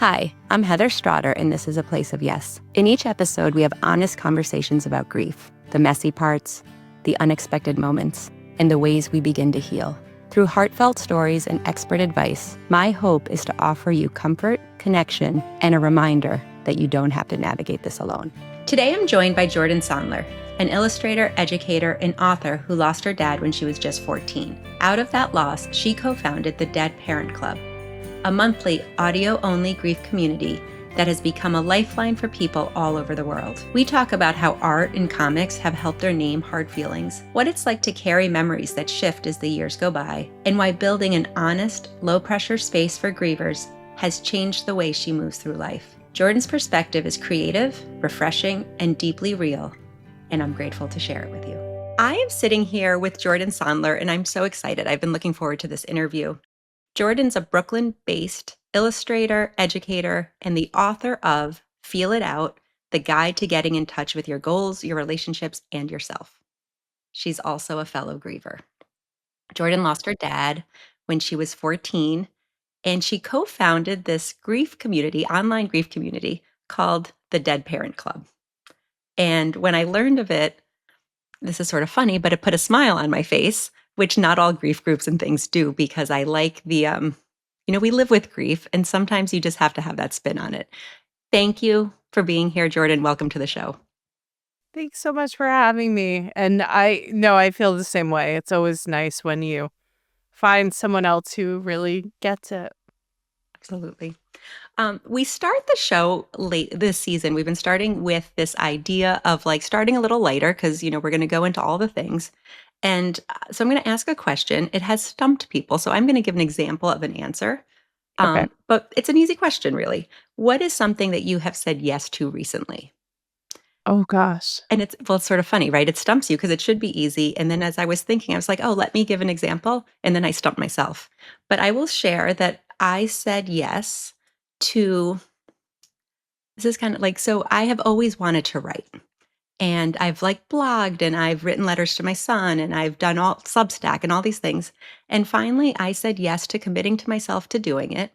Hi, I'm Heather Strotter, and this is A Place of Yes. In each episode, we have honest conversations about grief, the messy parts, the unexpected moments, and the ways we begin to heal. Through heartfelt stories and expert advice, my hope is to offer you comfort, connection, and a reminder that you don't have to navigate this alone. Today, I'm joined by Jordan Sondler, an illustrator, educator, and author who lost her dad when she was just 14. Out of that loss, she co-founded the Dead Parent Club, a monthly audio-only grief community that has become a lifeline for people all over the world. We talk about how art and comics have helped her name hard feelings, what it's like to carry memories that shift as the years go by, and why building an honest, low-pressure space for grievers has changed the way she moves through life. Jordan's perspective is creative, refreshing, and deeply real, and I'm grateful to share it with you. I am sitting here with Jordan Sondler, and I'm so excited. I've been looking forward to this interview. Jordan's a Brooklyn-based illustrator, educator, and the author of Feel It Out, The Guide to Getting in Touch with Your Goals, Your Relationships, and Yourself. She's also a fellow griever. Jordan lost her dad when she was 14, and she co-founded this grief community, online grief community, called the Dead Parent Club. And when I learned of it, this is sort of funny, but it put a smile on my face, which not all grief groups and things do, because I like the, we live with grief, and sometimes you just have to have that spin on it. Thank you for being here, Jordan. Welcome to the show. Thanks so much for having me. And I know I feel the same way. It's always nice when you find someone else who really gets it. Absolutely. We start the show late this season. We've been starting with this idea of like starting a little lighter because, we're going to go into all the things. And so I'm going to ask a question. It has stumped people. So I'm going to give an example of an answer. Okay. But it's an easy question, really. What is something that you have said yes to recently? Oh, gosh. And it's sort of funny, right? It stumps you because it should be easy. And then as I was thinking, I was like, oh, let me give an example. And then I stumped myself. But I will share that I said yes to this is kind of like, so I have always wanted to write. And I've like blogged and I've written letters to my son and I've done all Substack and all these things. And finally I said yes to committing to myself to doing it.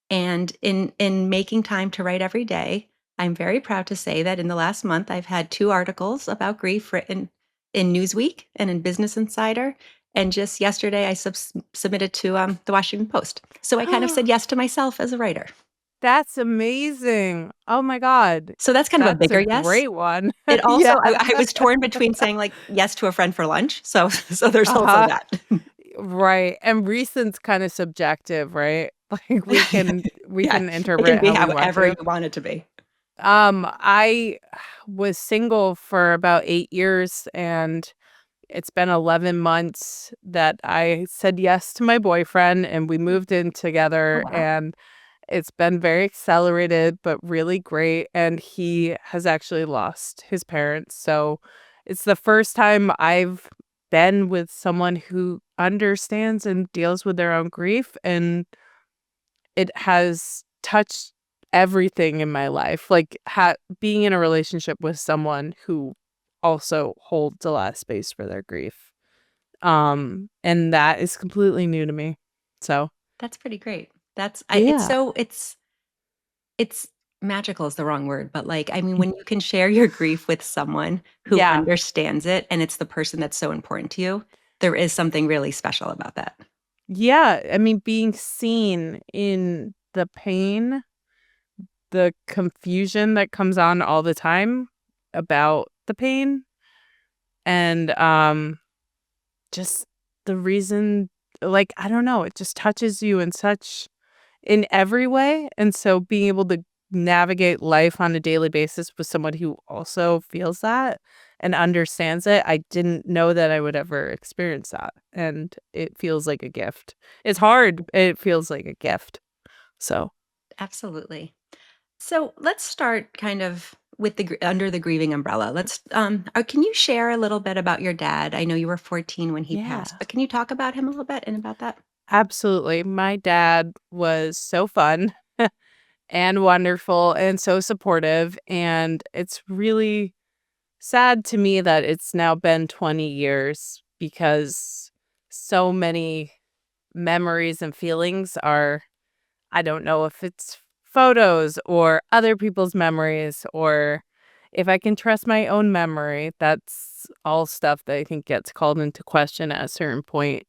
And in making time to write every day, I'm very proud to say that in the last month I've had 2 articles about grief written in Newsweek and in Business Insider. And just yesterday I submitted to the Washington Post. So I kind of said yes to myself as a writer. That's amazing. Oh, my God. So that's kind of a That's a bigger yes. great one. It also Yeah. I was torn between saying, like, yes to a friend for lunch, so there's also Uh-huh. that. Right. And recent's kind of subjective, right? Like we Yeah, can it can interpret be how we want however to. you want it to be. I was single for about 8 years, and it's been 11 months that I said yes to my boyfriend, and we moved in Oh, together, wow. and it's been very accelerated, but really great. And he has actually lost his parents. So it's the first time I've been with someone who understands and deals with their own grief. And it has touched everything in my life. Like being in a relationship with someone who also holds a lot of space for their grief. And that is completely new to me. So That's pretty great. It's yeah. so it's magical is the wrong word, but, like, I mean, when you can share your grief with someone who Yeah. understands it and it's the person that's so important to you, there is something really special about that. Yeah. I mean, being seen in the pain, the confusion that comes on all the time about the pain, and just the reason, like, I don't know, it just touches you in every way. And so being able to navigate life on a daily basis with someone who also feels that and understands it, I didn't know that I would ever experience that. And it feels like a gift. It's hard. It feels like a gift. So, Absolutely. So let's start kind of with under the grieving umbrella. Can you share a little bit about your dad? I know you were 14 when he passed, yeah, but can you talk about him a little bit and about that? absolutely. My dad was so fun and wonderful and so supportive. And it's really sad to me that it's now been 20 years because so many memories and feelings are, I don't know if it's photos or other people's memories, or if I can trust my own memory. That's all stuff that I think gets called into question at a certain point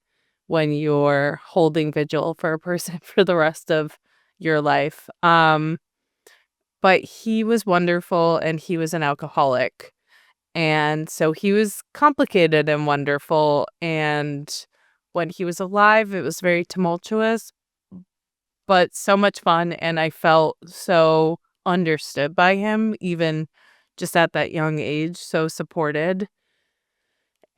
when you're holding vigil for a person for the rest of your life. But he was wonderful, and he was an alcoholic. And so he was complicated and wonderful. And when he was alive, it was very tumultuous, but so much fun. And I felt so understood by him, even just at that young age, so supported.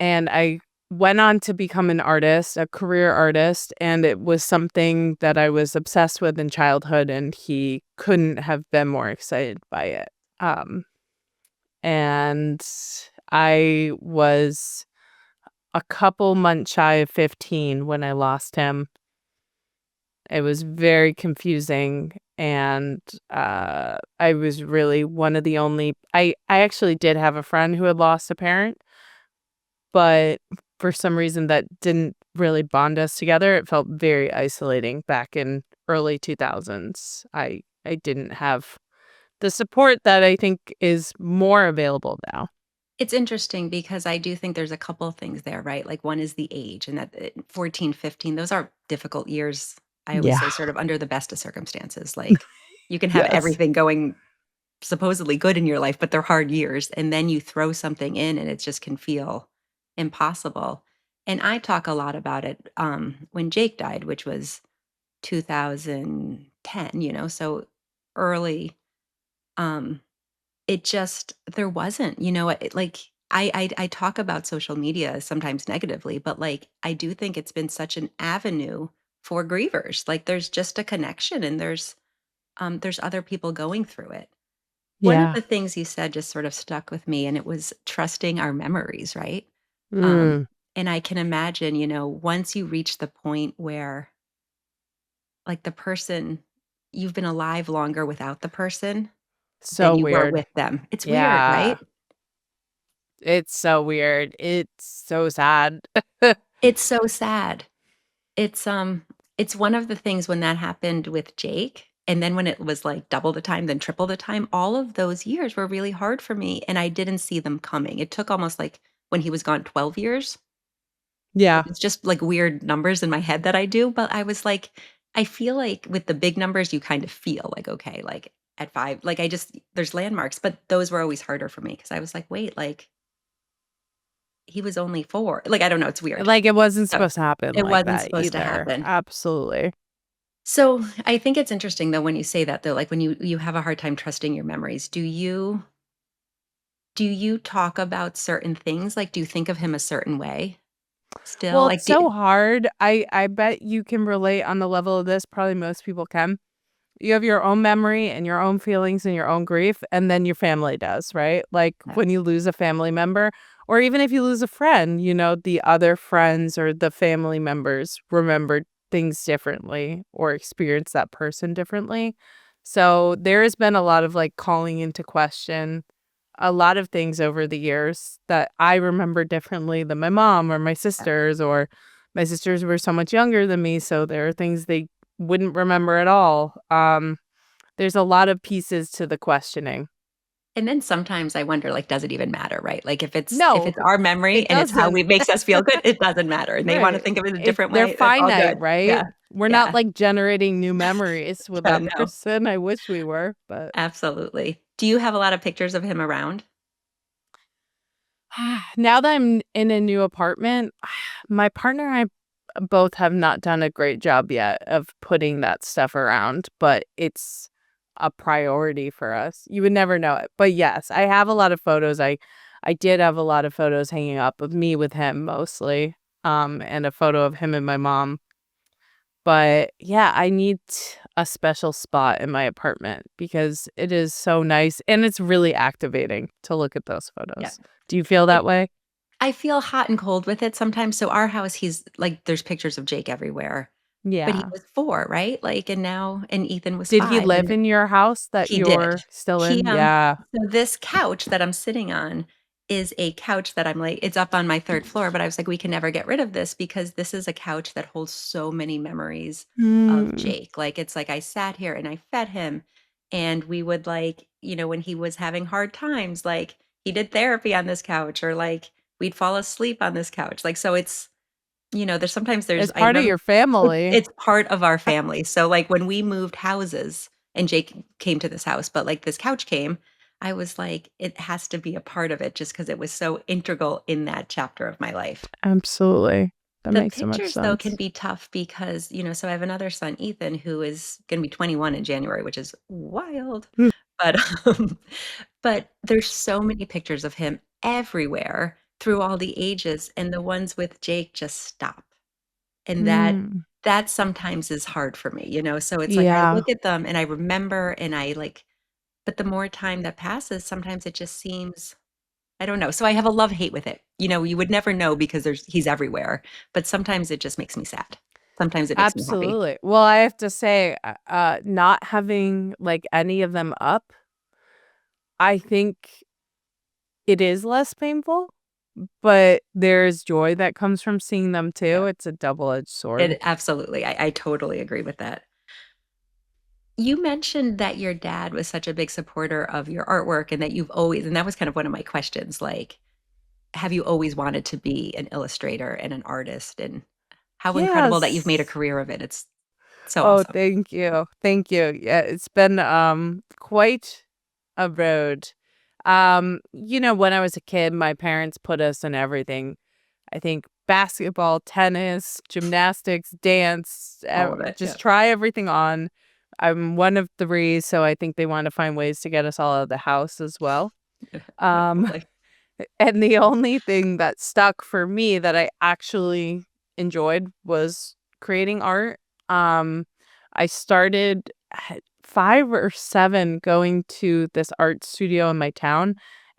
And I went on to become an artist, a career artist, and it was something that I was obsessed with in childhood, and he couldn't have been more excited by it. Um, and I was a couple months shy of 15 when I lost him. It was very confusing, and I was really one of the only I actually did have a friend who had lost a parent, but for some reason that didn't really bond us together. It felt very isolating back in early 2000s. I didn't have the support that I think is more available now. It's interesting because I do think there's a couple of things there, right? Like one is the age and that 14, 15, those are difficult years. I always Yeah. say sort of under the best of circumstances. Like you can have Yes. everything going supposedly good in your life, but they're hard years. And then you throw something in and it just can feel impossible. And I talk a lot about it when Jake died, which was 2010, so early. Um, it just there wasn't, like I talk about social media sometimes negatively, but like I do think it's been such an avenue for grievers. Like there's just a connection and there's other people going through it. One of Yeah. the things you said just sort of stuck with me and it was trusting our memories, right? Um, Mm, and I can imagine, once you reach the point where like the person you've been alive longer without the person than so you were weird. with them. It's weird, Yeah. right? It's so weird. It's so sad. It's so sad. It's one of the things when that happened with Jake, and then when it was, like, double the time, then triple the time, all of those years were really hard for me, and I didn't see them coming. It took almost, like, when he was gone, 12 years, which Yeah. is just, like, weird numbers in my head that I do, but I was like I feel like with the big numbers, you kind of feel like, okay, like, at 5 like, I just there's landmarks, but those were always harder for me because I was like, "Wait, like, he was only 4." Like, I don't know, it's weird. Like, it wasn't So, supposed to happen it like wasn't that supposed to either. happen. Absolutely. So, I think it's interesting though when you say that though, like when you have a hard time trusting your memories, do you talk about certain things? Like, do you think of him a certain way still? Well, Like, it's do so hard. I bet you can relate on the level of this, probably most people can. You have your own memory and your own feelings and your own grief, and then your family does, right? Like, when you lose a family member, or even if you lose a friend, the other friends or the family members remember things differently or experience that person differently. So, there has been a lot of, like, calling into question a lot of things over the years that I remember differently than my mom or my sisters were so much younger than me, so there are things they wouldn't remember at all. There's a lot of pieces to the questioning. and then sometimes I wonder, like, does it even matter, right? Like, if it's No, our memory it and it's how doesn't. we makes us feel good, it doesn't matter, and they wanna Right. think of it a It different they're way, that's all finite, good. right? Yeah. We're not, Yeah. like, generating new memories with Yeah, that no. person. I wish we were, but Absolutely. Do you have a lot of pictures of him around? now that I'm in a new apartment, my partner and I both have not done a great job yet of putting that stuff around, but it's a priority for us. You would never know it. But yes, I have a lot of photos. I did have a lot of photos hanging up of me with him mostly. And a photo of him and my mom. But yeah, I need a special spot in my apartment because it is so nice and it's really activating to look at those Yeah. photos. Do you feel that way? I feel hot and cold with it sometimes. So our house, he's like, there's pictures of Jake everywhere, but he Yeah. was 4, right? Like, and Ethan was Did he 5, live and in your house that he did. you're still He, in? Yeah. so this couch that I'm sitting on is a couch that I'm like, it's up on my 3rd floor, but I was like, we can never get rid of this because this is a couch that holds so many memories of Mm. Jake. Like, it's like I sat here and I fed him And we would like, when he was having hard times, like he did therapy on this couch, or like we'd fall asleep on this couch. Like, so it's, It's I part of remember your family. it's part of our family. So like when we moved houses and Jake came to this house, but like this couch came, I was like, it has to be a part of it just because it was so integral in that chapter of my life. Absolutely. That The makes so much pictures, though, can sense. be tough because, so I have another son, Ethan, who is going to be 21 in January, which is wild. Mm. But but there's so many pictures of him everywhere through all the ages, and the ones with Jake just stop. And Mm. that sometimes is hard for me, So it's like I Yeah, look at them and I remember and I like, but the more time that passes, sometimes it just seems, I don't know. So I have a love-hate with it. You would never know because he's everywhere, but sometimes it just makes me sad. Sometimes it makes me happy. absolutely. Well, I have to say, not having like any of them up, I think it is less painful, but there's joy that comes from seeing them too. Yeah. It's a double-edged sword. It absolutely. I totally agree with that. You mentioned that your dad was such a big supporter of your artwork and that and that was kind of one of my questions, like, have you always wanted to be an illustrator and an artist? And how incredible that you've made a Yes. career of it. It's so Oh, awesome. thank you. Thank you. Yeah, it's been quite a road. When I was a kid, my parents put us in everything. I think basketball, tennis, gymnastics, dance, All of it. Yeah. just try everything on. I'm one of three, so I think they want to find ways to get us all out of the house as well. Um, Absolutely. and the only thing that stuck for me that I actually enjoyed was creating art. Um, I started at 5 or 7 going to this art studio in my town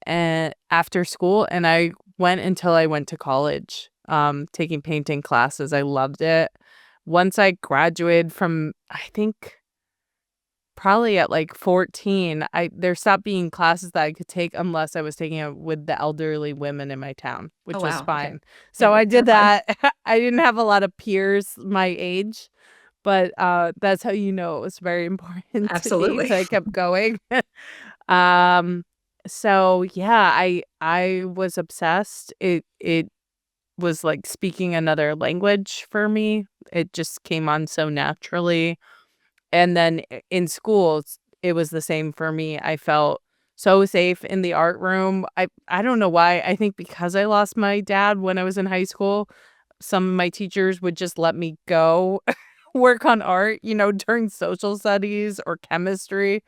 and after school, and I went until I went to college, taking painting classes. I loved it. Once I graduated from, I think probably at like 14, there stopped being classes that I could take unless I was taking it with the elderly women in my town, Oh, which was wow. Okay. fine. Yeah, So I they're did fun. that. I didn't have a lot of peers my age, but that's how you know it was very important to me. Absolutely. So I kept going. um so yeah, I was obsessed. It was like speaking another language for me. It just came on so naturally. And then in schools, it was the same for me. I felt so safe in the art room. I don't know why. I think because I lost my dad when I was in high school, some of my teachers would just let me go work on art, during social studies or chemistry.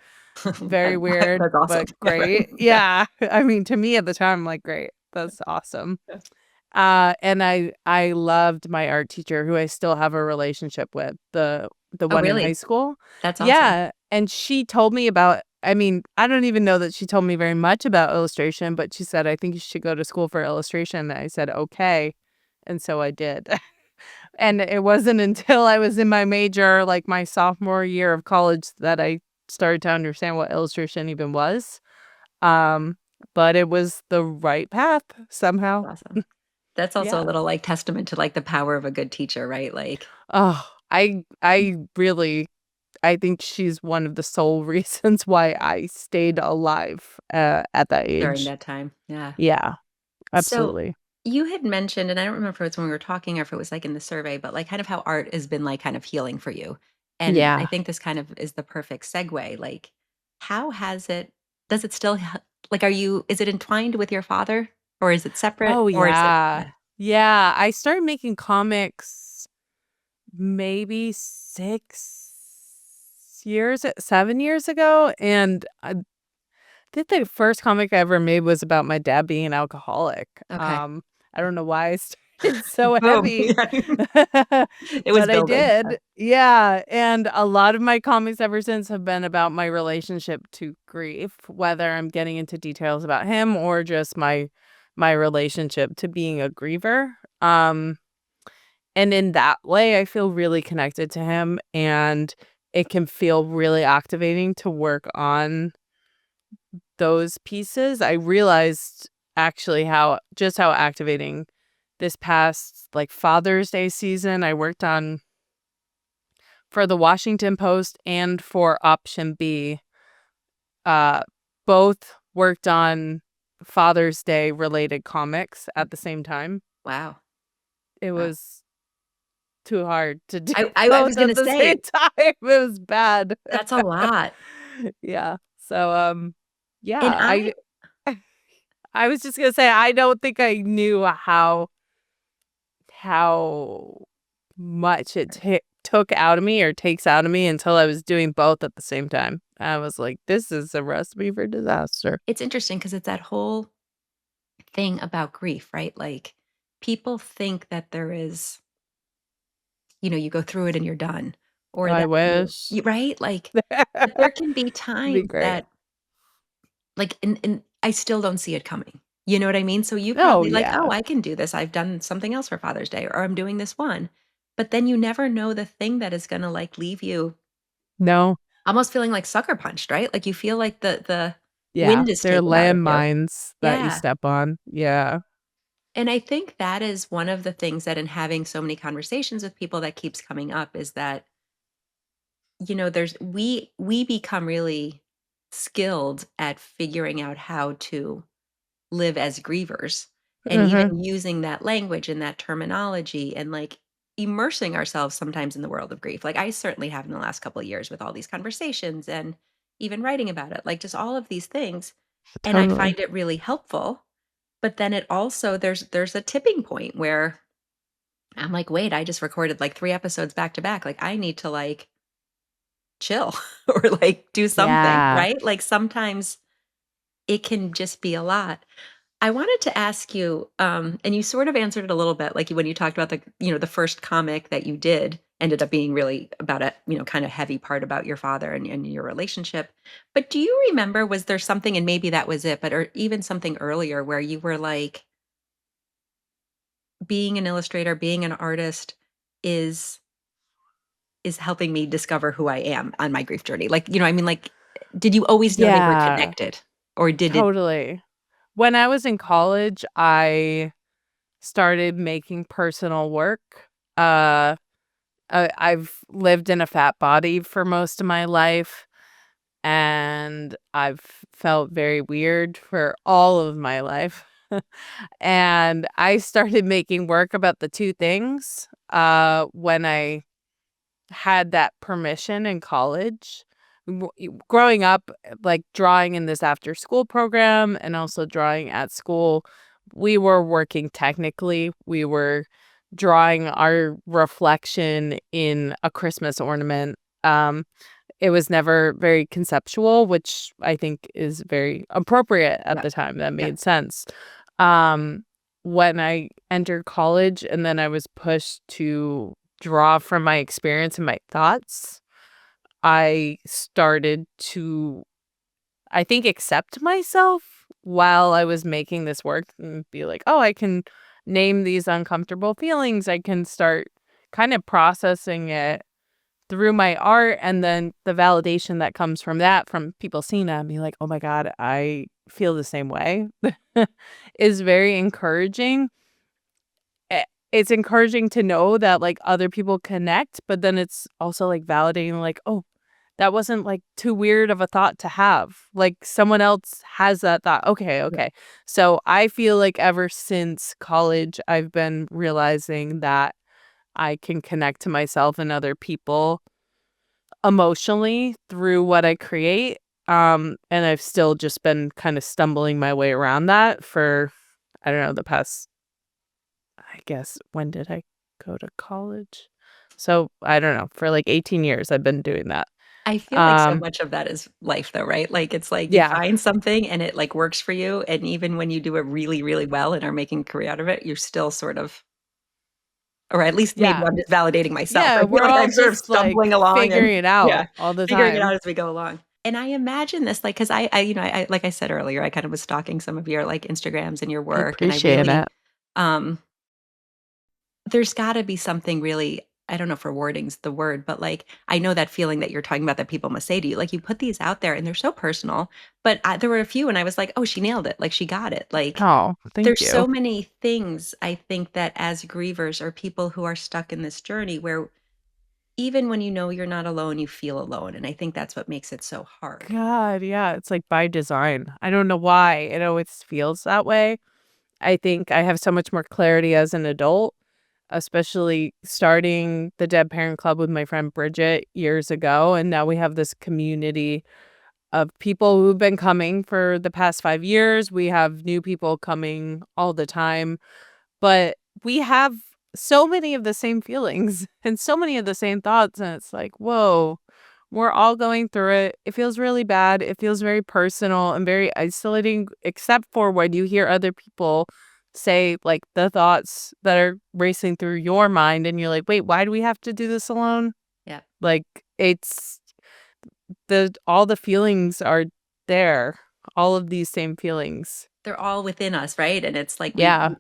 Very weird, That's awesome. but Yeah, right. great. Yeah. Yeah. I mean, to me at the time, I'm like, great. That's awesome. Yeah. And I loved my art teacher who I still have a relationship with, the Oh, one in high really? school. That's awesome. Yeah, and she told me about, I mean, I don't even know that she told me very much about illustration, but she said, "I think you should go to school for illustration." And I said, "Okay." And so I did. And it wasn't until I was in my major, like my sophomore year of college, that I started to understand what illustration even was. Um, but it was the right path somehow. Awesome. That's also a Yeah. little, like, testament to, like, the power of a good teacher, right? Like, Oh, I really I think she's one of the sole reasons why I stayed alive, at that during age. that time. Yeah. Yeah, So, absolutely. you had mentioned, and I don't remember if it was when we were talking or if it was, like, in the survey, but, like, kind of how art has been, like, kind of healing for you. And I Yeah. think this kind of is the perfect segue. Like, how has it does it still like, is it entwined with your father? Or is it separate? Oh, Or is it yeah. yeah. Yeah, I started making comics maybe 7 years ago, and I think the first comic I ever made was about my dad being an alcoholic. Okay. I don't know why I started so Boom. heavy, Yeah. It was but I building. did. Yeah, and a lot of my comics ever since have been about my relationship to grief, whether I'm getting into details about him or just my relationship to being a griever. And in that way, I feel really connected to him, and it can feel really activating to work on those pieces. I realized actually how activating this past like Father's Day season I worked on for the Washington Post and for Option B. both worked on Father's Day related comics at the same time. Wow. It Wow. was too hard to do I was both at gonna the say same time. It was bad. that's a lot. Yeah. So And yeah, I was just gonna say I don't think I knew how much it took out of me or takes out of me until I was doing both at the same time. I was like, this is a recipe for disaster. it's interesting because it's that whole thing about grief, right? Like, people think that there is, you go through it and you're done, or I that wish. right? Like, but there It'd can be be times great. that, like, and I still don't see it coming. You know what I mean? So you Oh probably like, "Oh, yeah. I can do this. I've done something else for Father's Day, or I'm doing this one." But then you never know the thing that is gonna, like, leave you No. almost feeling like sucker punched, right? Like, you feel like the Yeah. wind is There are taken out of you. landmines that you Yeah. step on. Yeah. And I think that is one of the things that in having so many conversations with people that keeps coming up is that, there's we become really skilled at figuring out how to live as grievers and Mhm. even using that language and that terminology and like immersing ourselves sometimes in the world of grief. Like I certainly have in the last couple of years with all these conversations and even writing about it, like just all of these things. And I Totally. find it really helpful. But then it also there's a tipping point where I'm like, wait, I just recorded like 3 episodes back to back. Like I need to like chill or like do something, Yeah. right? Like sometimes it can just be a lot. I wanted to ask you, and you sort of answered it a little bit, like when you talked about the first comic that you did ended up being really about a, kind of heavy part about your father and your relationship. But do you remember, was there something, and maybe that was it, but or even something earlier where you were like, being an illustrator, being an artist is is helping me discover who I am on my grief journey? Like, I mean, like, did you always know they were Yeah. connected? Or did it Totally. When I was in college, I started making personal work. Uh, I've lived in a fat body for most of my life, and I've felt very weird for all of my life. And I started making work about the 2 things, when I had that permission in college. Growing up, like, drawing in this after-school program and also drawing at school, we were working technically. We were drawing our reflection in a Christmas ornament. It was never very conceptual, which I think is very appropriate at Yep, the time. That yep. made sense. Um, when I entered college and then I was pushed to draw from my experience and my thoughts, I started to, I think, accept myself while I was making this work and be like, "Oh, I can name these uncomfortable feelings. I can start kind of processing it through my art," and then the validation that comes from that, from people seeing that and being like, "Oh my god, I feel the same way," is very encouraging. Eh, it's encouraging to know that, like, other people connect, but then it's also, like, validating, like, "Oh, that wasn't, like, too weird of a thought to have." Like, someone else has that thought. Okay, Yeah. okay. So, I feel like ever since college, I've been realizing that I can connect to myself and other people emotionally through what I create, and I've still just been kinda stumbling my way around that for, I don't know, the past, I guess, when did I go to college? So, I don't know, for, like, 18 years, I've been doing that. I feel like so Um, much of that is life though, right? Like, it's like you yeah. find something and it, like, works for you, and even when you do it really, really well and are making a career out of it, you're still sort of, or at least maybe Yeah. I'm just validating myself. Yeah, I feel we're like all I'm sort of just, stumbling like, along and figuring it yeah, out all the figuring it out time. as we go along. And I imagine this, like, 'cause I like I said earlier, I kind of was stalking some of your, like, Instagrams and your I work, and I appreciate really, it. um there's gotta be something really, I don't know if rewarding's the word, but, like, I know that feeling that you're talking about that people must say to you, like, you put these out there and they're so personal, but there were a few and I was like, "Oh, she nailed it, like, she got it." Like, Oh, thank there's you. so many things I think that as grievers or people who are stuck in this journey where even when you know you're not alone, you feel alone. And I think that's what makes it so hard. God, yeah, it's like by design. I don't know why it always feels that way. I think I have so much more clarity as an adult, especially starting the Dead Parent Club with my friend Bridget years ago. And now we have this community of people who've been coming for the past 5 years. We have new people coming all the time, but we have so many of the same feelings and so many of the same thoughts. And it's like, whoa, we're all going through it. It feels really bad. It feels very personal and very isolating, except for when you hear other people say like the thoughts that are racing through your mind. And you're like, wait, why do we have to do this alone? Yeah. Like it's all the feelings are there, all of these same feelings. They're all within us, right? And it's like Yeah.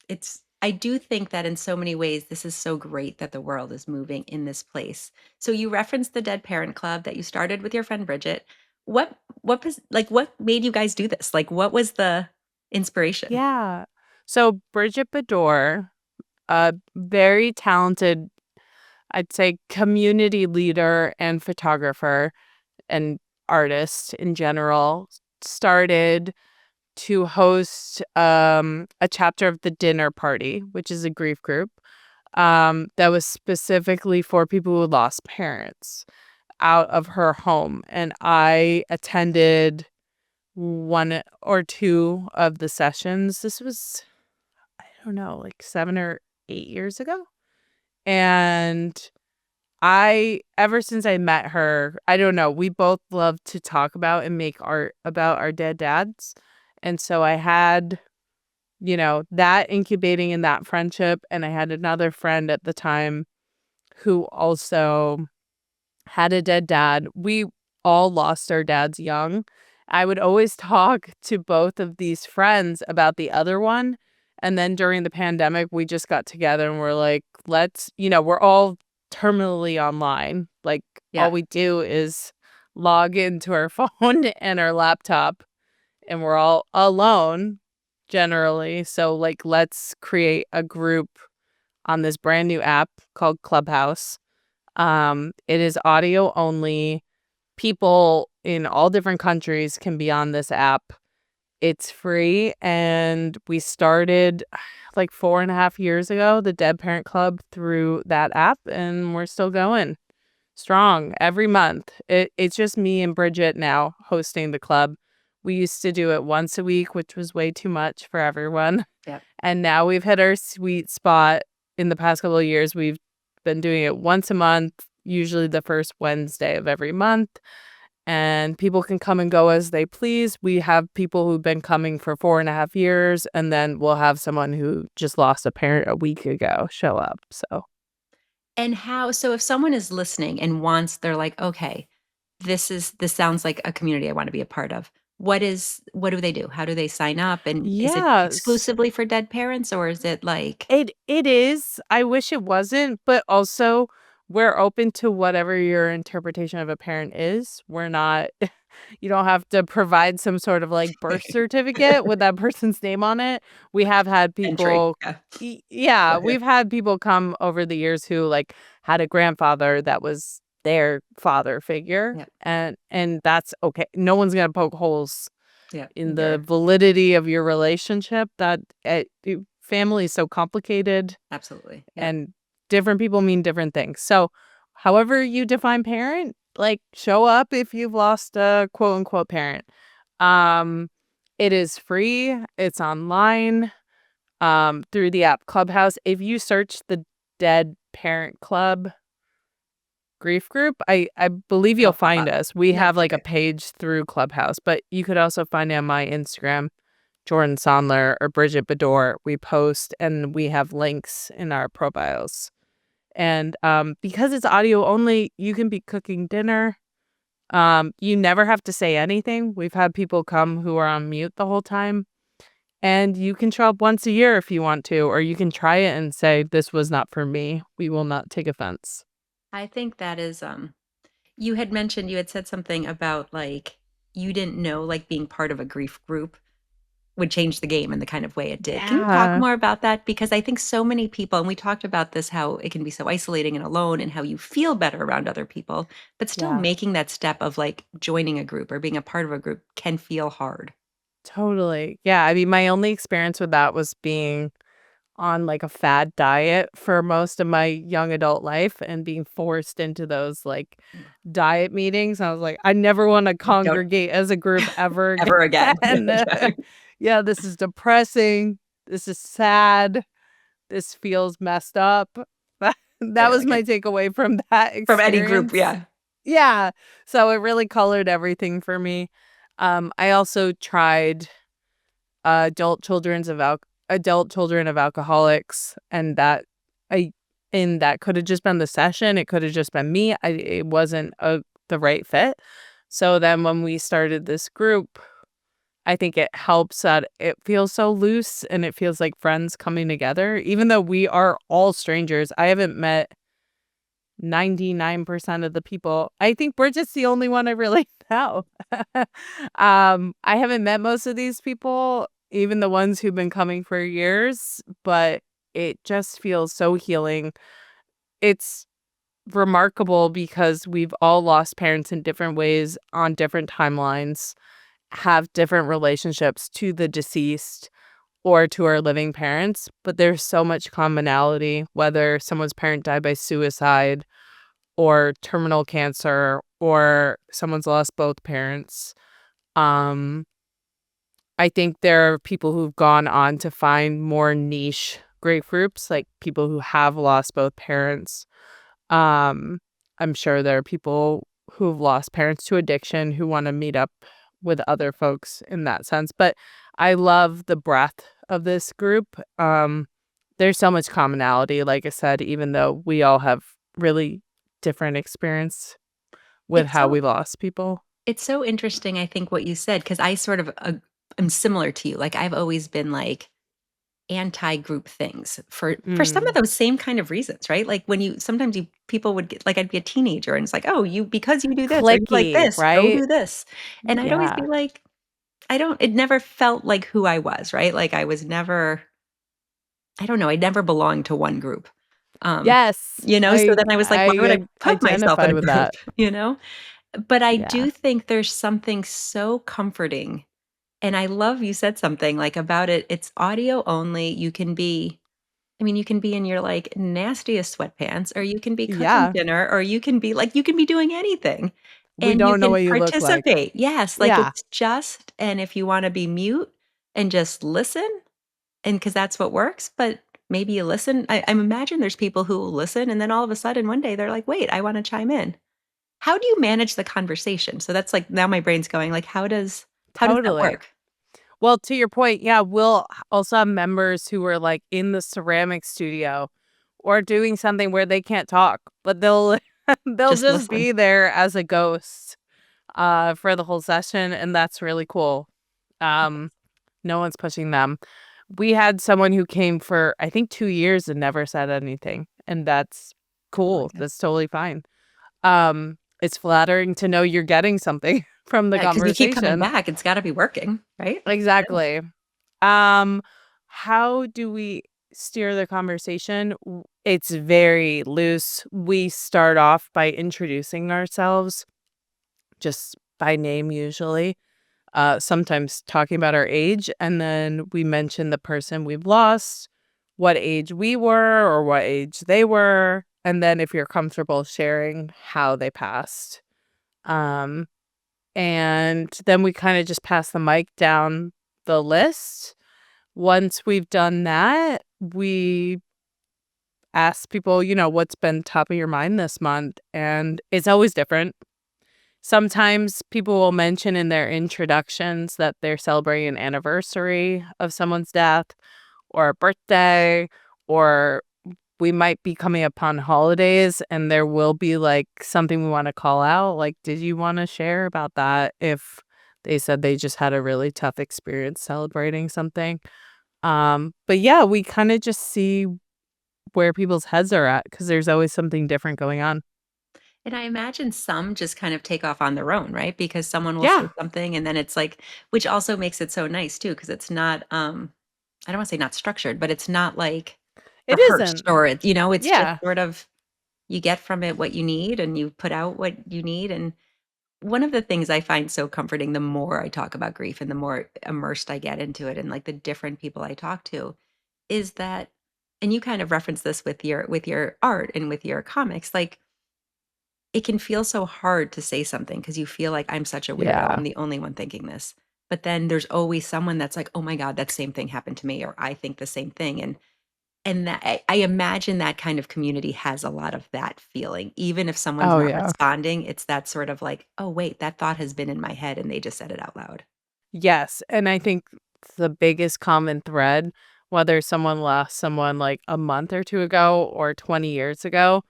it's I do think that in so many ways this is so great that the world is moving in this place. So you referenced the Dead Parent Club that you started with your friend Bridget. What made you guys do this? Like what was the inspiration? Yeah. So Bridget Bador, a very talented, I'd say, community leader and photographer and artist in general, started to host a chapter of the Dinner Party, which is a grief group that was specifically for people who lost parents out of her home. And I attended one or two of the sessions. This was, I don't know, like 7 or 8 years ago. And ever since I met her, I don't know, we both love to talk about and make art about our dead dads. And so I had, that incubating in that friendship. And I had another friend at the time who also had a dead dad. We all lost our dads young. I would always talk to both of these friends about the other one. And then during the pandemic, we just got together and we're like, we're all terminally online. Like all Yeah. we do is log into our phone and our laptop, and we're all alone generally. So like, let's create a group on this brand new app called Clubhouse. It is audio only. People in all different countries can be on this app. It's free, and we started like 4.5 years ago, the Dead Parent Club, through that app, and we're still going strong every month. It's just me and Bridget now hosting the club. We used to do it once a week, which was way too much for everyone. Yeah. And now we've hit our sweet spot. In the past couple of years, we've been doing it once a month, usually the first Wednesday of every month. And people can come and go as they please. We have people who've been coming for 4.5 years, and then we'll have someone who just lost a parent a week ago show up. So And so if someone is listening and they're like, okay, this sounds like a community I want to be a part of. What do they do? How do they sign up? And is it yes, exclusively for dead parents or is it like it is. I wish it wasn't, but also we're open to whatever your interpretation of a parent is. We're not you don't have to provide some sort of like birth certificate with that person's name on it. We have had entry? people Yeah. yeah, we've had people come over the years who like had a grandfather that was their father figure, Yeah. and that's okay. No one's going to poke holes Yeah. in the validity of your relationship. Family is so complicated, Absolutely. Yeah. and different people mean different things. So however you define parent, like show up if you've lost a quote unquote parent. um it is free. It's online, through the app Clubhouse. If you search the Dead Parent Club grief group, I believe you'll It'll pop find up. us. We Nice. have like a Okay. page through Clubhouse, but you could also find it on my Instagram, Jordan Sondler or Bridget Bador. We post and we have links in our profiles. And because it's audio only, you can be cooking dinner. You never have to say anything. We've had people come who are on mute the whole time. And you can show up once a year if you want to, or you can try it and say, this was not for me. We will not take offense. I think that is you had said something about like you didn't know like being part of a grief group would change the game in the kind of way it did. Can you talk Yeah. more about that? Because I think so many people, and we talked about this, how it can be so isolating and alone and how you feel better around other people, but still Yeah. making that step of like joining a group or being a part of a group can feel hard. Totally. Yeah, I mean, my only experience with that was being on, like, a fad diet for most of my young adult life and being forced into those, like, diet meetings. I was like, "I never wanna Don't congregate as a group ever again." ever again. Okay. Yeah, this is depressing. This is sad. This feels messed up. That was Like my it takeaway from that from any group, experience. yeah. Yeah. So it really colored everything for me. I also tried adult children of alcoholics, and I that could have just been the session. It could have just been me. It wasn't the right fit. So then when we started this group, I think it helps that it feels so loose and it feels like friends coming together, even though we are all strangers. I haven't met 99% of the people. I think we're just the only one I really know. I haven't met most of these people, even the ones who've been coming for years, but it just feels so healing. It's remarkable because we've all lost parents in different ways on different timelines, have different relationships to the deceased or to our living parents, but there's so much commonality, whether someone's parent died by suicide or terminal cancer or someone's lost both parents. Um, I think there are people who've gone on to find more niche grief groups, like people who have lost both parents. Um, I'm sure there are people who've lost parents to addiction who want to meet up with other folks in that sense. But I love the breadth of this group. There's so much commonality, like I said, even though we all have really different experience with It's how so we lost people. it's so interesting, I think, what you said, because I sort of am similar to you. Like I've always been like anti-group things for some of Mm. those same kind of reasons, right? Like when you sometimes you people would get like I'd be a teenager and it's like, "Oh, you because you do this or you like Clicky, this, go right? do this." And I'd always be Yeah. like, I don't it never felt like who I was, right? Like I was never I don't know, I never belonged to one group. Um, Yes. so then I was like, why would I put myself in Identify a with group, that. you know? But I Yeah. do think there's something so comforting, and I love you said something, like, about it's audio only, you can be I mean, you can be in your, like, nastiest sweatpants, or you can be cooking Yeah. dinner, or you can be like, you can be doing anything, We and you don't know can what you look like. participate. Yes, like, Yeah. it's just and if you wanna be mute and just listen, and because that's what works, but maybe you listen I imagine there's people who will listen, and then all of a sudden, one day, they're like, "Wait, I wanna chime in." How do you manage the conversation? So that's, like now my brain's going, like, how does that Totally. work? Well, to your point, yeah, we'll also have members who are, like, in the ceramic studio or doing something where they can't talk, but they'll they'll Just just listen. be there as a ghost, for the whole session, and that's really cool. Um, no one's pushing them. We had someone who came for, I think, 2 years and never said anything, and that's Really cool. good. That's totally fine. It's flattering to know you're getting something from the Yeah, because you keep coming conversation. back, it's gotta be working, right? Yeah. Exactly. Um, how do we steer the conversation? It's very loose. We start off by introducing ourselves, just by name usually. Sometimes talking about our age, and then we mention the person we've lost, what age we were or what age they were, and then if you're comfortable sharing how they passed. Um, and then we kind of just pass the mic down the list. Once we've done that, we ask people, what's been top of your mind this month? And it's always different. Sometimes people will mention in their introductions that they're celebrating an anniversary of someone's death or a birthday, or we might be coming upon holidays and there will be like something we want to call out. Like, did you want to share about that if they said they just had a really tough experience celebrating something? But yeah, we kind of just see where people's heads are at because there's always something different going on. And I imagine some just kind of take off on their own, right? Because someone will say Yeah, something and then it's like, which also makes it so nice too, because it's not, I don't want to say not structured, but it's not like it rehearsed isn't. or it's just Yeah. sort of you get from it what you need and you put out what you need. And one of the things I find so comforting, the more I talk about grief and the more immersed I get into it and like the different people I talk to, is that, and you kind of reference this with your art and with your comics, like it can feel so hard to say something because you feel like I'm such a weirdo. Yeah. I'm the only one thinking this. But then there's always someone that's like, "Oh my god, that same thing happened to me," or "I think the same thing." And that I imagine that kind of community has a lot of that feeling. Even if someone's Oh, not yeah. responding, it's that sort of like, "Oh wait, that thought has been in my head and they just said it out loud." Yes, and I think the biggest common thread, whether someone lost someone, like, a month or 2 ago or 20 years ago,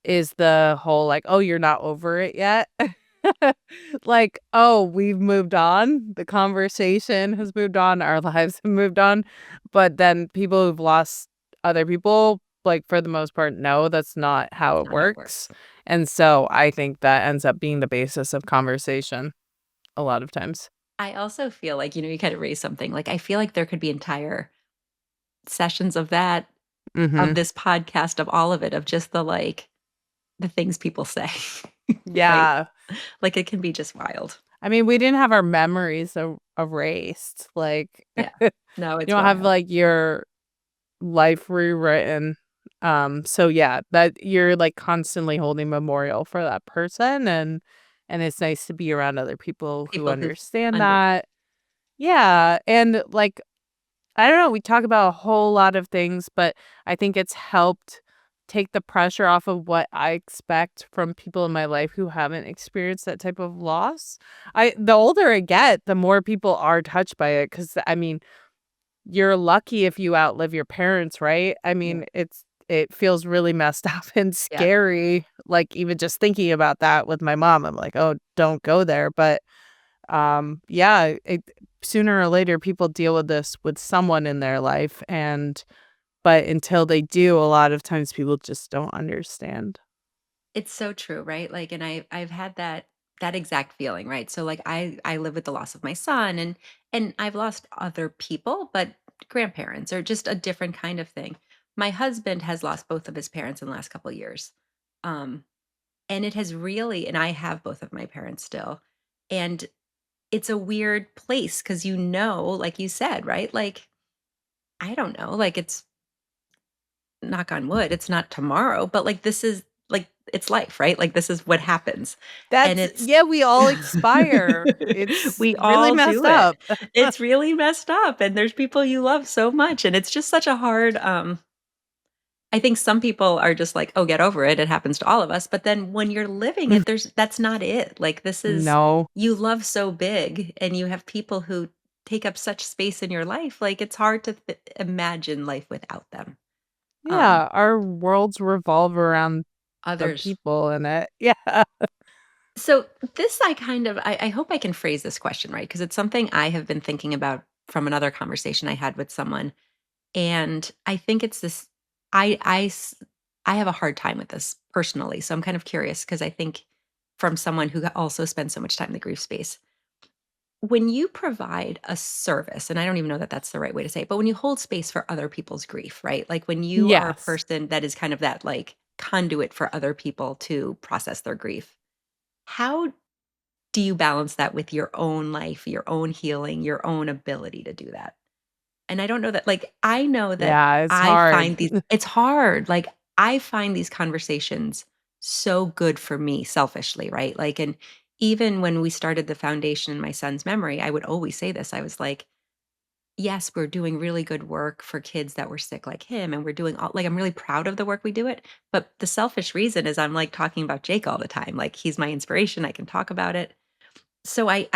is the whole, like, "Oh, you're not over it yet?" Like, "Oh, we've moved on. The conversation has moved on. Our lives have moved on." But then people who've lost other people, like, for the most part, no, that's not how It's it not how it works. works. And so I think that ends up being the basis of conversation a lot of times. I also feel like, you kind of raise something, like, I feel like there could be entire sessions of that, of Mhm. this podcast, of all of it, of just the, like, the things people say, right? Yeah. Like, it can be just wild. I mean, we didn't have our memories erased, like, Yeah. No, you it's don't have, wild. like, your life rewritten, so yeah, that you're, like, constantly holding memorial for that person, and it's nice to be around other people who People who understand under that. Yeah, and, like, I don't know, we talk about a whole lot of things, but I think it's helped take the pressure off of what I expect from people in my life who haven't experienced that type of loss. The older I get, the more people are touched by it because I mean, you're lucky if you outlive your parents, right? I Yeah. mean, it feels really messed up and Yeah. scary, like, even just thinking about that with my mom, I'm like, "Oh, don't go there," but yeah, sooner or later people deal with this with someone in their life but until they do, a lot of times people just don't understand. It's so true, right? Like, and I've had that exact feeling, right? So like I live with the loss of my son and I've lost other people, but grandparents or just a different kind of thing. My husband has lost both of his parents in the last couple of years. Um and it has really, and I have both of my parents still. And it's a weird place because like you said, right? Like, I don't know, like it's knock on wood, it's not tomorrow, but like this is like it's life, right? Like this is what happens. And That's it's yeah, we all expire. It's we really all do messed it. up. It's really messed up and there's people you love so much and it's just such a hard I think some people are just like, "Oh, get over it. It happens to all of us." But then when you're living it, that's not it. Like this is No. you love so big and you have people who take up such space in your life. Like it's hard to imagine life without them. Um Yeah, our worlds revolve around the others people in it. Yeah. So this I kind of I hope I can phrase this question right because it's something I have been thinking about from another conversation I had with someone, and I think it's this. I I s- I have a hard time with this personally, so I'm kind of curious because I think from someone who also spends so much time in the grief space, when you provide a service, and I don't even know that that's the right way to say it, but when you hold space for other people's grief, right? Like when you are a Yes. person that is kind of that like conduit for other people to process their grief. How do you balance that with your own life, your own healing, your own ability to do that? And I don't know that like, I know that Yeah, it's I hard. find these it's hard, like, I find these conversations so good for me selfishly, right? Like, and even when we started the foundation in my son's memory, I would always say this, I was like, "Yes, we're doing really good work for kids that were sick like him, and we're doing all like, I'm really proud of the work we do it, but the selfish reason is I'm, like, talking about Jake all the time, like, he's my inspiration, I can talk about it." So I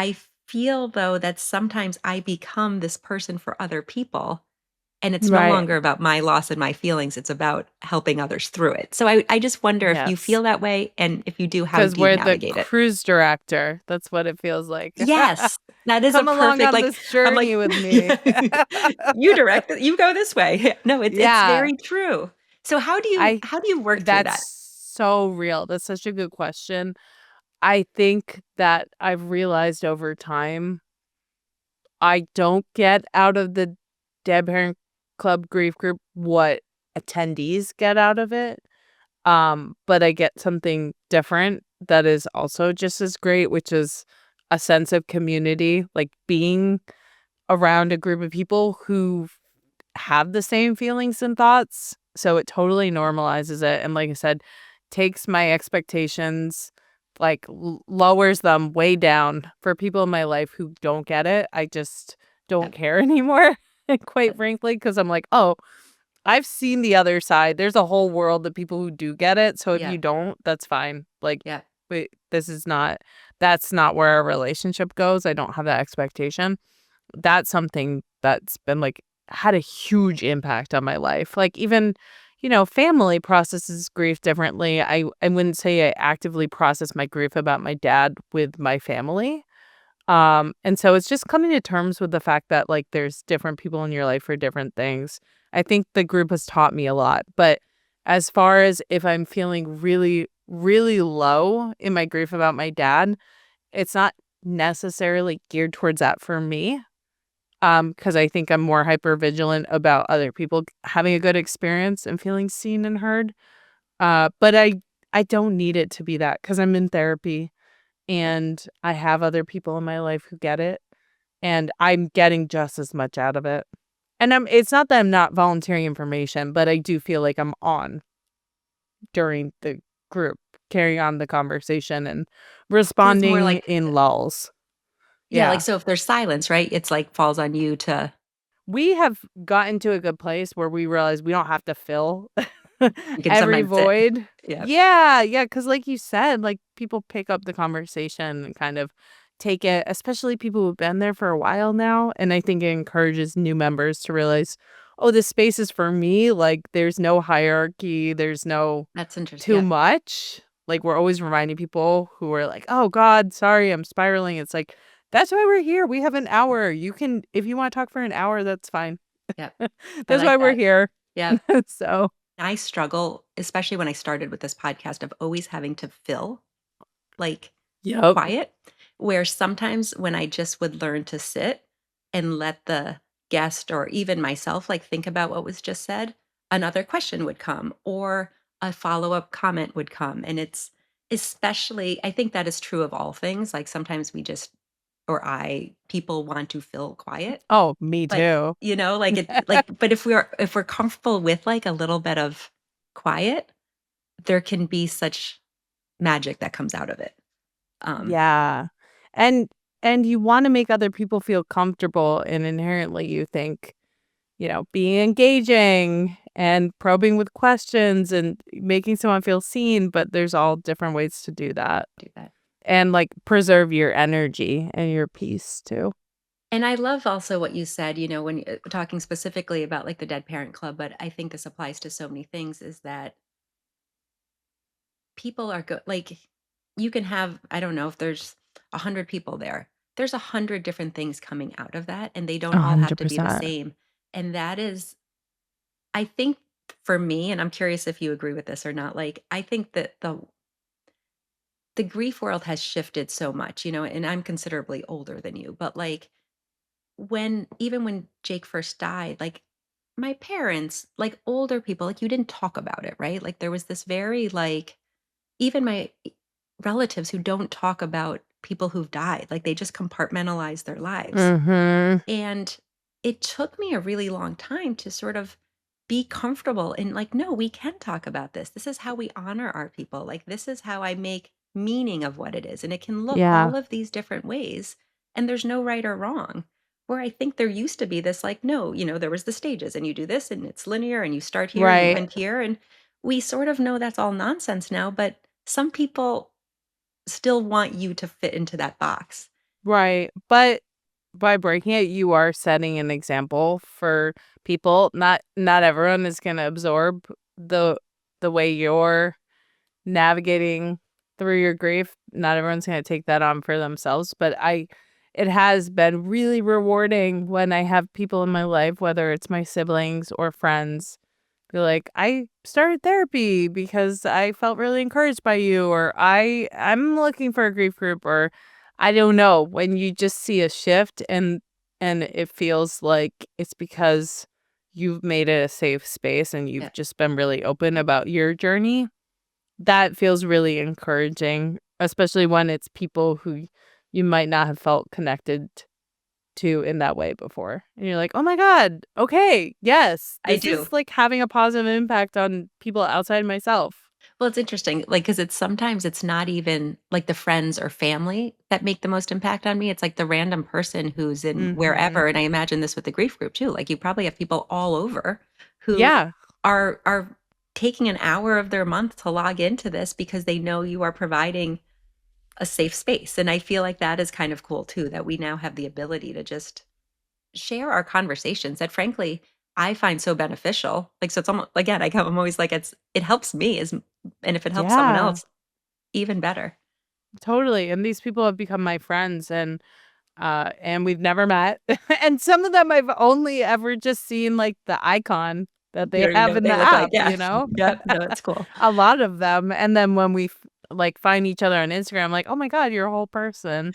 feel though that sometimes I become this person for other people, and it's no Right. longer about my loss and my feelings, it's about helping others through it. So I just wonder if you Yes. feel that way, and if you do, how 'Cause do you we're the navigate it? cruise director. That's what it feels like. Yes, that is a Come along perfect on like, this I'm like, journey with me. "You direct it, you go this way." No, it's Yeah, very true. So I how do you work through that's that? so real. That's such a good question. I think that I've realized over time I don't get out of the Dead Parent Club grief group what attendees get out of it. But I get something different that is also just as great, which is a sense of community, like being around a group of people who have the same feelings and thoughts. So it totally normalizes it. And like I said, takes my expectations, like lowers them way down for people in my life who don't get it. I just don't care anymore, quite frankly, because I'm like, oh, I've seen the other side. There's a whole world of people who do get it. So if you don't, that's fine. Like, wait, that's not where our relationship goes. I don't have that expectation. That's something that's been like had a huge impact on my life. Like even, family processes grief differently. I wouldn't say I actively process my grief about my dad with my family. And so it's just coming to terms with the fact that like there's different people in your life for different things. I think the group has taught me a lot. But as far as if I'm feeling really, really low in my grief about my dad, it's not necessarily geared towards that for me. Because I think I'm more hyper vigilant about other people having a good experience and feeling seen and heard. But I don't need it to be that because I'm in therapy and I have other people in my life who get it, and I'm getting just as much out of it. And it's not that I'm not volunteering information, but I do feel like I'm on during the group, carrying on the conversation and 'Cause it's more responding like in lulls. like, Yeah. so if there's silence, right, it's like falls on you to We have gotten to a good place where we realize we don't have to fill you can every sometimes sit. void. Yep. Yeah, yeah, because like you said, like people pick up the conversation and kind of take it, especially people who've been there for a while now. And I think it encourages new members to realize, oh, this space is for me. Like there's no hierarchy, there's no That's interesting. too Yeah. much. Like we're always reminding people who are like, oh God, sorry, I'm spiraling. It's like, that's why we're here. We have an hour. You can, if you want to talk for an hour, that's fine. Yep. I That's like why we're that. here. Yep. So, I struggle, especially when I started with this podcast, of always having to fill, like, yep. quiet, where sometimes when I just would learn to sit and let the guest or even myself, like, think about what was just said, another question would come or a follow-up comment would come, and it's especially I think that is true of all things, like, sometimes we just or people want to feel quiet. Oh, me But, too. like, but if we're comfortable with, like, a little bit of quiet, there can be such magic that comes out of it. Um, Yeah. And and you want to make other people feel comfortable, and inherently you think, being engaging and probing with questions and making someone feel seen, but there's all different ways to do that. do that. And like preserve your energy and your peace too. And I love also what you said, when talking specifically about, like, the Dead Parent Club, but I think this applies to so many things, is that people are good. Like, you can have I don't know if there's 100 people there. There's 100 different things coming out of that, and they don't A all have hundred to be the percent. same. And that is I think for me, and I'm curious if you agree with this or not, like, I think that the grief world has shifted so much, and I'm considerably older than you, but, like, even when Jake first died, like, my parents, like, older people, like, you didn't talk about it, right? Like, there was this very, like even my relatives who don't talk about people who've died, like, they just compartmentalize their lives. Mhm. And it took me a really long time to sort of be comfortable in, like, no, we can talk about this. This is how we honor our people. Like, this is how I make meaning of what it is. And it can look Yeah. all of these different ways. And there's no right or wrong. Where I think there used to be this, like, no, there was the stages and you do this and it's linear and you start here and you Right. end here. And we sort of know that's all nonsense now. But some people still want you to fit into that box. Right. But by breaking it, you are setting an example for people. Not everyone is going to absorb the way you're navigating through your grief. Not everyone's going to take that on for themselves, but it has been really rewarding when I have people in my life, whether it's my siblings or friends, Be like, I started therapy because I felt really encouraged by you, or I'm looking for a grief group, or I don't know. When you just see a shift and it feels like it's because you've made it a safe space and Yeah. you've just been really open about your journey, that feels really encouraging, especially when it's people who you might not have felt connected to in that way before. And you're like, "Oh my god, okay, yes, I this do. is, like, having a positive impact on people outside myself." Well, it's interesting, like, because it's sometimes it's not even, like, the friends or family that make the most impact on me, it's, like, the random person who's in Mhm. wherever, and I imagine this with the grief group too, like, you probably have people all over who Yeah, are taking an hour of their month to log into this because they know you are providing a safe space, and I feel like that is kind of cool too, that we now have the ability to just share our conversations that frankly I find so beneficial. Like, so it's almost again, I'm always like it helps me as and if it helps someone yeah, else, even better. totally, and these people have become my friends, and we've never met, and some of them I've only ever just seen, like, the icon that You they don't even know have what in the they look like. app, Yeah. you know? Yep. No, it's cool. A lot of them, and then when we like, find each other on Instagram, I'm like, "Oh my god, you're a whole person,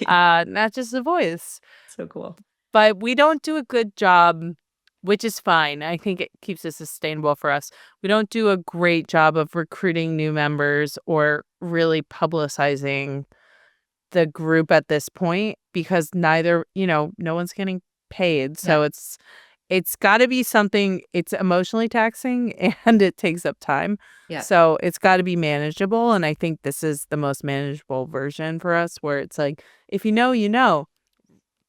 not just a voice." So cool. But we don't do a good job, which is fine. I think it keeps it sustainable for us. We don't do a great job of recruiting new members or really publicizing the group at this point because neither, no one's getting paid. Yeah. So it's got to be something, it's emotionally taxing and it takes up time. Yeah. So it's got to be manageable. And I think this is the most manageable version for us where it's like, if you know, you know.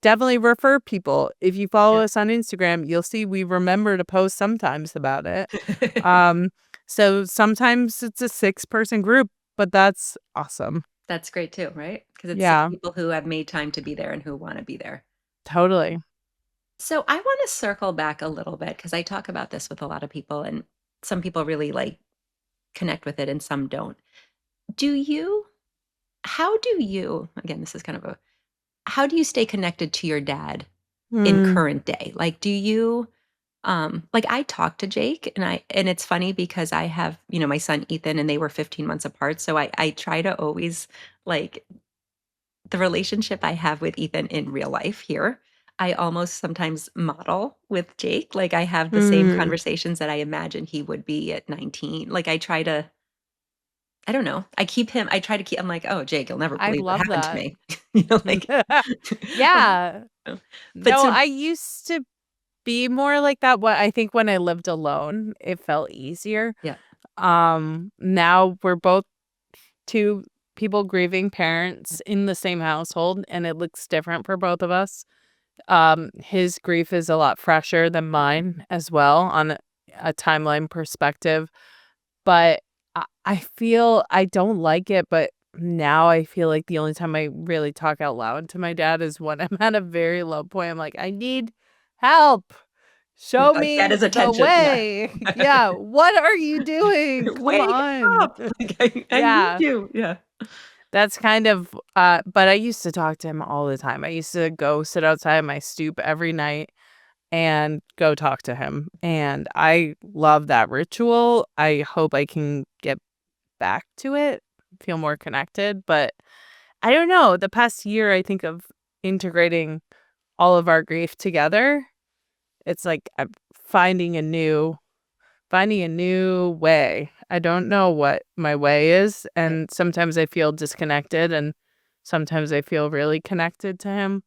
Definitely refer people. If you follow Yeah. us on Instagram, you'll see we remember to post sometimes about it. Um, so sometimes it's a six-person group, but that's awesome. That's great too, right? Because it's 6 Yeah, people who have made time to be there and who wanna be there. totally. So I wanna circle back a little bit because I talk about this with a lot of people, and some people really, like, connect with it and some don't. Do you how do you again, this is kind of a how do you stay connected to your dad in Mm, current day? Like, do you like I talk to Jake and it's funny because I have, my son Ethan and they were 15 months apart. So I try to always like the relationship I have with Ethan in real life here. I almost sometimes model with Jake. Like I have the same mm. conversations that I imagine he would be at 19. Like I try to I don't know. I try to keep I'm like, "Oh, Jake, you'll never I believe what love happened to that. me." Like Yeah. but No, so I used to be more like that. What I think when I lived alone, it felt easier. yeah, Now we're both two people grieving parents in the same household, and it looks different for both of us. His grief is a lot fresher than mine as well on a timeline perspective, but I feel I don't like it, but now I feel like the only time I really talk out loud to my dad is when I'm at a very low point. I'm like, "I need help. you Show like, get me his the attention, yeah. way." Yeah, "What are you doing? Come Wake on." up! Like, I need Yeah. you, yeah. That's kind of but I used to talk to him all the time. I used to go sit outside my stoop every night and go talk to him, and I love that ritual. I hope I can get back to it, feel more connected, but I don't know, the past year, I think of integrating all of our grief together. It's like I'm finding a new way. I don't know what my way is, Right. and sometimes I feel disconnected, and sometimes I feel really connected to him.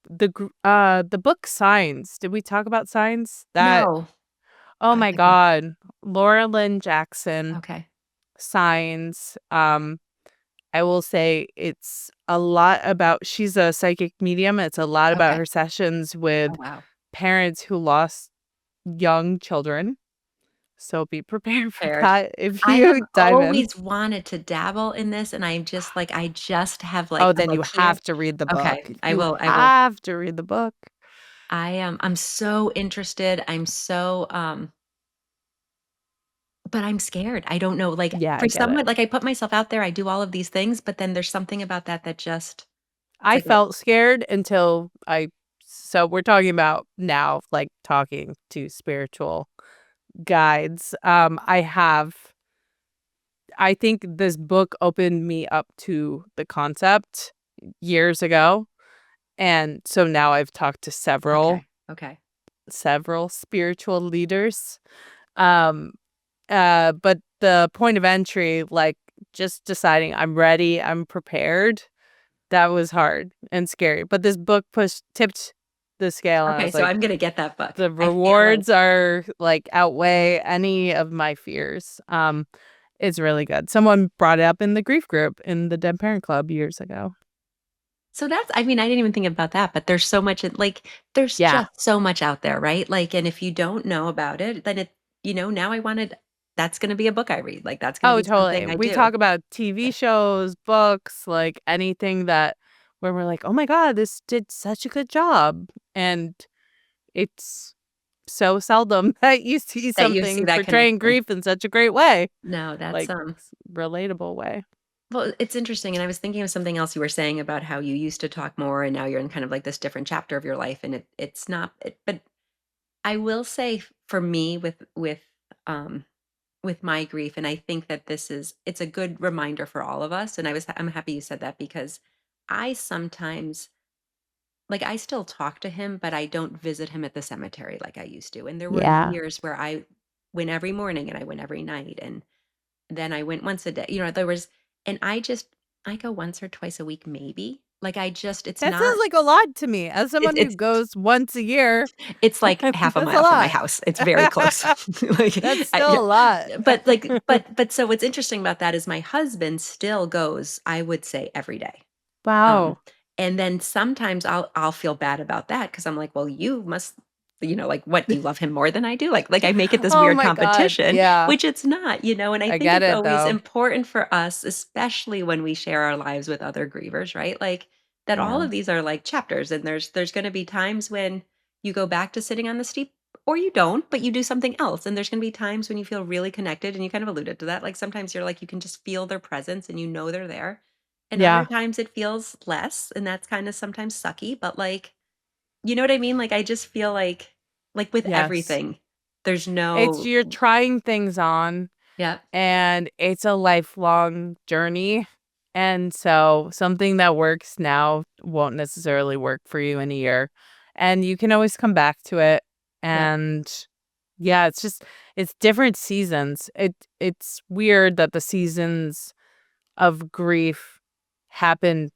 The book Signs, did we talk about Signs? That No. oh my I can god, Laura Lynn Jackson, okay. Signs, I will say it's a lot about she's a psychic medium, it's a lot about Okay. her sessions Oh, with wow. parents who lost young children, so be prepared for Paired. that if I have you dive in. always wanted to dabble in this, and I'm just like I just have, like Oh, I'm then you looking at have to read the book. okay, You I will. have to read the book. I'm so interested, I'm so, but I'm scared. I don't know, like, Yeah, I for get it. someone like, I put myself out there, I do all of these things, but then there's something about that just it's I like a felt scared until I so we're talking about now, like, talking to spiritual guides. I think this book opened me up to the concept years ago. And so now I've talked to Okay. several spiritual leaders. Um, but the point of entry, like just deciding I'm ready, I'm prepared, that was hard and scary. But this book tipped the scale, and I Okay, was so like, I'm gonna get that book. the I feel like rewards are like outweigh any of my fears. It's really good. Someone brought it up in the grief group in the Dead Parent Club years ago. so that's I mean, I didn't even think about that, but there's so much like there's Yeah. just so much out there, right? Like, and if you don't know about it, then now I wanted that's gonna be a book I read. Like that's gonna Oh, be totally. something I We do. talk about TV shows, books, like anything that where we're like, "Oh my god, this did such a good job." And it's so seldom that you see That you see something that portraying connection. grief in such a great way, No, that's like relatable way. well, it's interesting, and I was thinking of something else you were saying about how you used to talk more, and now you're in kind of like this different chapter of your life, and it's not. But I will say, for me, um with my grief, and I think that it's a good reminder for all of us. And I'm happy you said that because I sometimes like I still talk to him, but I don't visit him at the cemetery like I used to. And there were Yeah. years where I went every morning and I went every night, and then I went once a day. There was, and I go once or twice a week, maybe. Like it's That not, sounds like a lot to me. As someone who it's, goes once a year, it's like half a that's a mile from my lot. house. It's very close. like, That's I, still a lot. but so what's interesting about that is my husband still goes, I would say every day. Um, Wow. and then sometimes I'll feel bad about that because I'm like, well, you must, like, what, you love him more than I do? Like I make it this Oh weird my god. competition, Yeah. which it's not, and I I think get it's it always though. important for us, especially when we share our lives with other grievers, right? Like that all Yeah. of these are like chapters, and there's going to be times when you go back to sitting on the steep, or you don't, but you do something else. And there's going to be times when you feel really connected, and you kind of alluded to that. Like sometimes you're like, you can just feel their presence and they're there. And other Yeah. times it feels less, and that's kind of sometimes sucky, but like, you know what I mean? Like I just feel like with Yes. everything, there's It's no you're trying things on, yeah, and it's a lifelong journey. And so something that works now won't necessarily work for you in a year. And you can always come back to it. yeah. And yeah, it's different seasons. It's weird that the seasons of grief happen,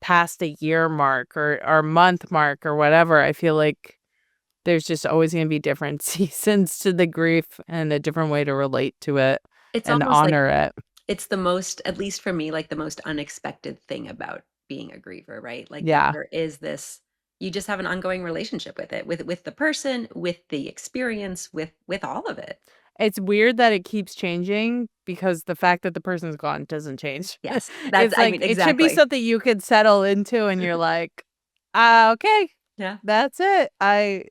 past a year mark or month mark or whatever. I feel like there's just always going to be different seasons to the grief and a different way to relate to it It's and almost like honor it. it's the most, at least for me, like the most unexpected thing about being a griever, right? Like that Yeah. there is this, you just have an ongoing relationship with it, with the person, with the experience, with all of it. It's weird that it keeps changing because the fact that the person's gone doesn't change. Yes. That's It's I like mean, it should be exactly. something you could settle into and you're like, okay, Yeah. that's it. I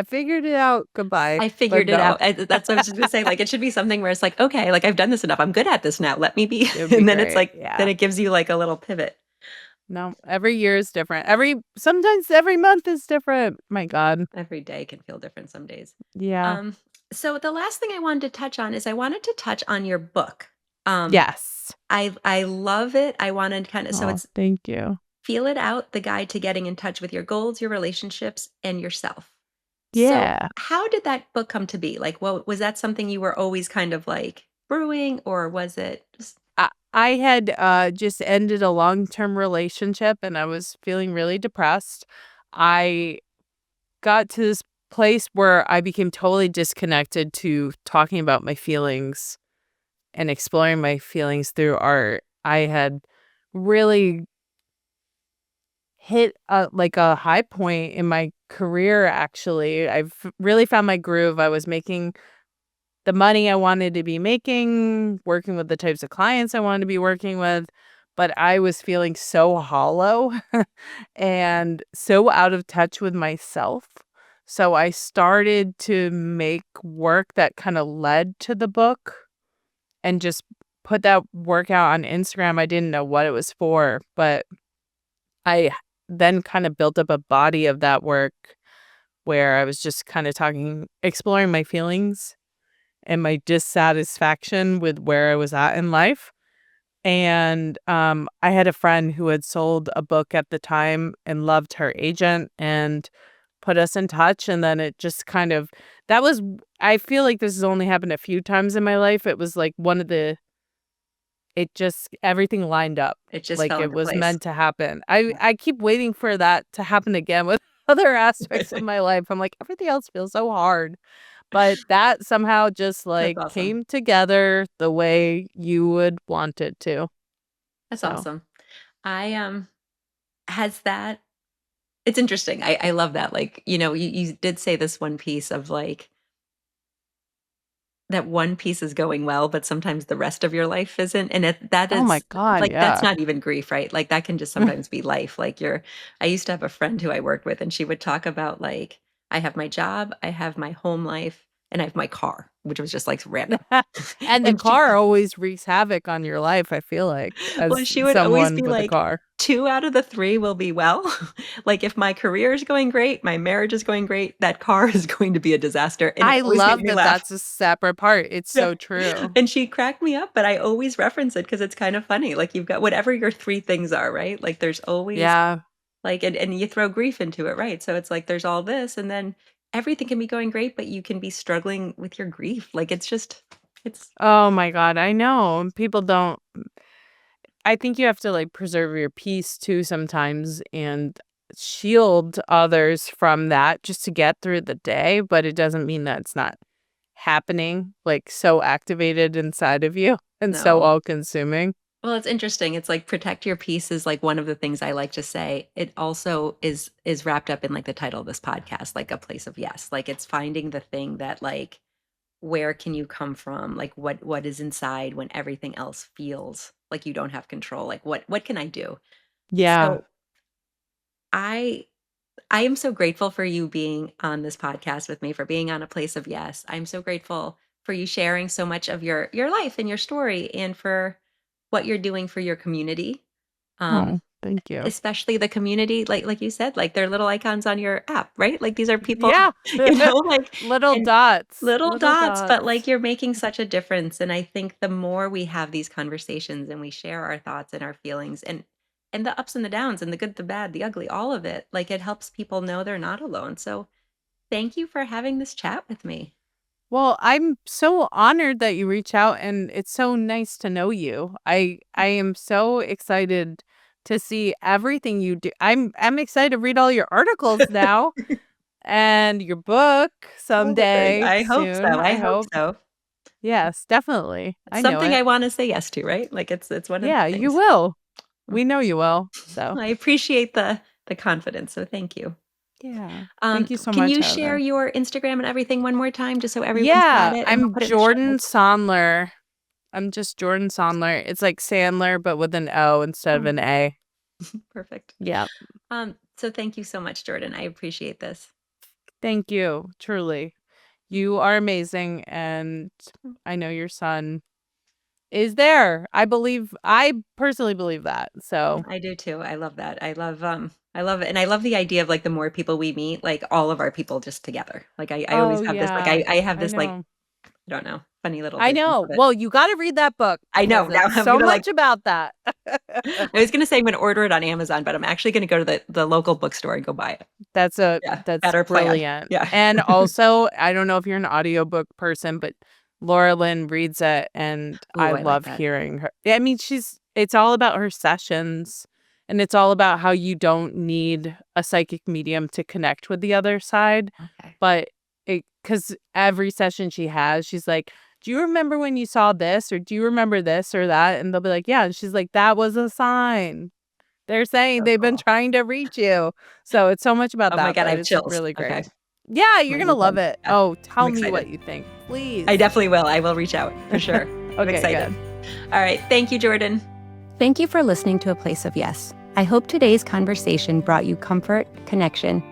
figured it out. Goodbye." I But figured it no. out. That's what I was just gonna say. Like, it should be something where it's like, okay, like I've done this enough. I'm good at this now. Let me be. It would be And then it's great. like, then Yeah. it gives you like a little pivot. No, every year is different. Sometimes every month is different. My God. Every day can feel different some days. Yeah. Um, so the last thing I wanted to touch on is I wanted to touch on your book. Um, Yes. I love it. I wanted kind of, so Oh, it's thank you. Feel It Out, the guide to getting in touch with your goals, your relationships, and yourself. So Yeah. how did that book come to be? Like, what was that something you were always kind of like brewing, or was it just I had just ended a long-term relationship and I was feeling really depressed. I got to this place where I became totally disconnected to talking about my feelings and exploring my feelings through art. I had really hit like a high point in my career, actually. I've really found my groove. I was making the money I wanted to be making, working with the types of clients I wanted to be working with, but I was feeling so hollow and so out of touch with myself. So I started to make work that kind of led to the book and just put that work out on Instagram. I didn't know what it was for, but I then kind of built up a body of that work where I was just kind of exploring my feelings and my dissatisfaction with where I was at in life. And I had a friend who had sold a book at the time and loved her agent and put us in touch. And then it just kind of, I feel like this has only happened a few times in my life. It was like everything lined up. It just Like fell it into was place. meant to happen. Yeah. I keep waiting for that to happen again with other aspects of my life. I'm like, everything else feels so hard. But that somehow just That's like awesome. came together the way you would want it to. That's So. awesome. Has that, it's interesting. I love that. Like, you did say this one piece of like, that one piece is going well, but sometimes the rest of your life isn't. And that Oh my is God, like, that's yeah. not even grief, right? Like that can just sometimes be life. Like I used to have a friend who I worked with and she would talk about like, I have my job, I have my home life, and I have my car, which was just like random. And the And she car always wreaks havoc on your life, I feel like, Well, as she would always someone be with a like, car. 2 out of the 3 will be well. Like, if my career is going great, my marriage is going great, that car is going to be a disaster, and it I always made love me that laugh. that's a separate part. It's Yeah. so true. And she cracked me up, but I always reference it because it's kind of funny. Like, you've got whatever your 3 things are, right? Like, there's always Yeah. like and you throw grief into it, right? So it's like there's all this, and then everything can be going great, but you can be struggling with your grief. Like, it's Oh my God, I know. People don't. I think you have to like preserve your peace too sometimes and shield others from that just to get through the day. But it doesn't mean that it's not happening, like so activated inside of you and so no. all consuming. Well, it's interesting. It's like protect your peace is like one of the things I like to say. It also is wrapped up in like the title of this podcast, like a place of yes. Like it's finding the thing that like where can you come from? Like what is inside when everything else feels like you don't have control? Like what can I do? Yeah. So I I am so grateful for you being on this podcast with me, for being on a place of yes. I'm so grateful for you sharing so much of your life and your story and for what you're doing for your community. Um, Oh, thank you. Especially the community, like you said, like they're little icons on your app, right? Like these are people, Yeah. like Little and dots. little Little dots, but dots. like you're making such a difference. And I think the more we have these conversations and we share our thoughts and our feelings and the ups and the downs and the good, the bad, the ugly, all of it, like it helps people know they're not alone. So thank you for having this chat with me. Well, I'm so honored that you reach out and it's so nice to know you. I am so excited to see everything you do. I'm excited to read all your articles now and your book Oh, great. someday I hope soon, so. I I hope hope. so. Yes, definitely. It's I know something I it. want to say yes to, right? Like it's one of the Yeah, you things. will. Well, We know you will. So, I appreciate the confidence. So thank you. yeah. Thank you so Can much, you share Heather. your Instagram and everything one more time just so everyone's got Yeah, it and we'll I'm put it in the show Jordan notes? Sondler. I'm just Jordan Sondler. It's like Sandler, but with an O instead of Oh, an A. perfect. Yeah. So thank you so much, Jordan. I appreciate this. Thank you. Truly. You are amazing. And I know your son is there. I personally believe that. So, I do too. I love that. I love it. And I love the idea of like the more people we meet, like all of our people just together. Like I always oh, have this, like yeah. I have I this like, know. I don't know, funny little I visions know. of it. Well, you got to read that book I know. because Now it's I'm so gonna like much about that. I was gonna say I'm gonna order it on Amazon, but I'm actually gonna go to the local bookstore and go buy it. Yeah. That's Better plan. brilliant. Yeah. And also, I don't know if you're an audiobook person, but Laura Lynn reads it and I Ooh, I like love that. hearing her. I mean, it's all about her sessions and it's all about how you don't need a psychic medium to connect with the other side, Okay. but cuz every session she has, she's like, "Do you remember when you saw this or do you remember this or that?" And they'll be like, "Yeah." And she's like, "That was a sign. They're saying So they've been cool. trying to reach you." So it's so much about Oh my that, god, I but have it's chills. really Okay. great. Yeah, you're Might gonna need love to it. yeah. Oh, I'm tell me excited. what you think, I please. definitely will. I will reach out for sure. I'm Okay, excited. good. All right. Thank you, Jordan. Thank you for listening to A Place of Yes. I hope today's conversation brought you comfort, connection,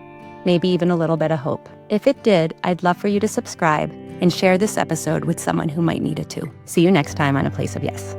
maybe even a little bit of hope. If it did, I'd love for you to subscribe and share this episode with someone who might need it too. See you next time on A Place of Yes.